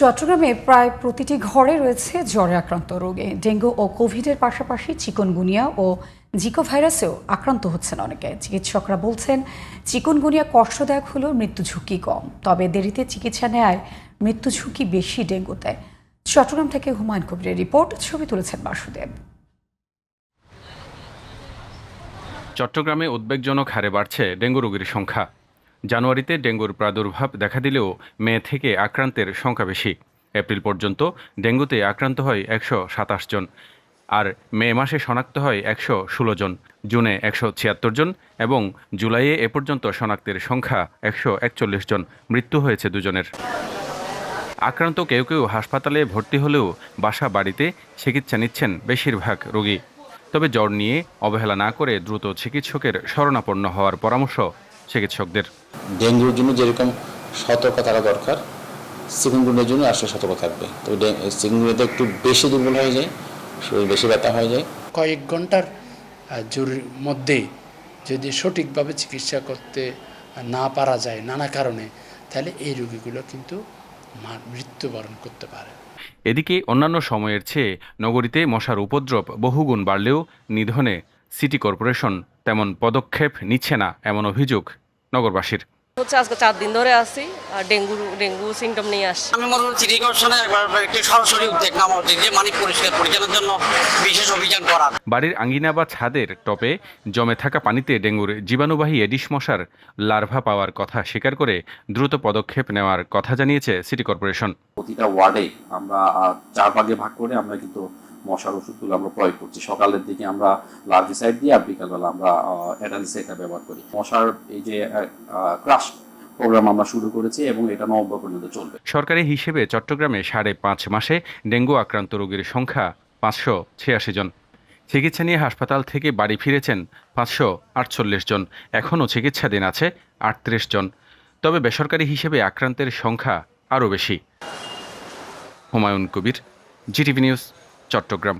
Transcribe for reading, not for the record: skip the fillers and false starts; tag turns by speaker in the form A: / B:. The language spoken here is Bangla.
A: চট্টগ্রামে প্রায় প্রতিটি ঘরে রয়েছে জ্বরে আক্রান্ত রোগে। ডেঙ্গু ও কোভিডের পাশাপাশি চিকুনগুনিয়া ও জিকা ভাইরাসেও আক্রান্ত হচ্ছেন অনেকে। চিকিৎসকরা বলছেন চিকুনগুনিয়া কষ্টদায়ক হলেও মৃত্যু ঝুঁকি কম, তবে দেরিতে চিকিৎসা নেয় মৃত্যু ঝুঁকি বেশি ডেঙ্গুতে। চট্টগ্রাম থেকে হুমায়ুন কবিরের রিপোর্ট, ছবি তুলেছেন বাসুদেব।
B: চট্টগ্রামে উদ্বেগজনক হারে বাড়ছে ডেঙ্গু রোগীর সংখ্যা। জানুয়ারিতে ডেঙ্গুর প্রাদুর্ভাব দেখা দিলেও মে থেকে আক্রান্তের সংখ্যা বেশি। এপ্রিল পর্যন্ত ডেঙ্গুতে আক্রান্ত হয় 127 জন, আর মে মাসে শনাক্ত হয় 116 জন, জুনে 176 জন এবং জুলাইয়ে এ পর্যন্ত শনাক্তের সংখ্যা 141 জন। মৃত্যু হয়েছে 2 জনের। আক্রান্ত কেউ কেউ হাসপাতালে ভর্তি হলেও বাসা বাড়িতে চিকিৎসা নিচ্ছেন বেশিরভাগ রোগী। তবে জ্বর নিয়ে অবহেলা না করে দ্রুত চিকিৎসকের শরণাপন্ন হওয়ার পরামর্শ চিকিৎসকদের।
C: ডেঙ্গুর জন্য যেরকম সতর্ক থাকা দরকার, চিকুনগুনিয়ার জন্য আসলে সতর্ক থাকবে। তো চিকুনগুনিয়াতে একটু বেশি দুর্বল হয়ে যায়, শরীর বেশি ব্যথা হয়ে যায়।
D: কয়েক ঘন্টার জরুরির মধ্যে যদি সঠিকভাবে চিকিৎসা করতে না পারা যায় নানা কারণে, তাহলে এই রোগীগুলো কিন্তু মৃত্যুবরণ করতে পারে।
B: এদিকে অন্যান্য সময়ের চেয়ে নগরীতে মশার উপদ্রব বহুগুণ বাড়লেও নিধনে সিটি কর্পোরেশন তেমন পদক্ষেপ নিচ্ছে না, এমন অভিযোগ নগরবাসীর।
E: আজকে 4 দিন ধরে আসি আর ডেঙ্গু সিমটম নিয়ে আসছি।
F: আমি মনে করি সিটি কর্পোরেশনে একটি সরাসরি উদ্যোগ নেওয়া উচিত যে মানিক পরিষ্কার পরিচ্ছন্নের জন্য বিশেষ অভিযান করা।
B: বাড়ির আঙ্গিনা বা ছাদের টপে জমে থাকা পানিতে ডেঙ্গুর জীবাণুবাহী এডিস মশার লার্ভা পাওয়ার কথা স্বীকার করে দ্রুত পদক্ষেপ নেওয়ার কথা জানিয়েছে সিটি কর্পোরেশন।
G: প্রতিটা ওয়ার্ডে আমরা 4 ভাগে ভাগ করে আমরা কিন্তু মশার ওষুধগুলো আমরা প্রয়োগ করছি। সকালের দিকে আমরা লার্ভিসাইড দিয়ে আর বিকালবেলা আমরা অ্যাডালিসাইডটা ব্যবহার করি। মশার এই যে ক্রাশ প্রোগ্রাম আমরা শুরু করেছি এবং এটা নভেম্বর পর্যন্ত চলবে।
B: সরকারি হিসেবে চট্টগ্রামে 5.5 মাসে ডেঙ্গু আক্রান্ত রোগীর সংখ্যা 586 জন। চিকিৎসা নিয়ে হাসপাতাল থেকে বাড়ি ফিরেছেন 548 জন। এখনও চিকিৎসাধীন আছে 38 জন। তবে বেসরকারি হিসেবে আক্রান্তের সংখ্যা আরও বেশি। Humayun Kabir, GTV news, Chittagong.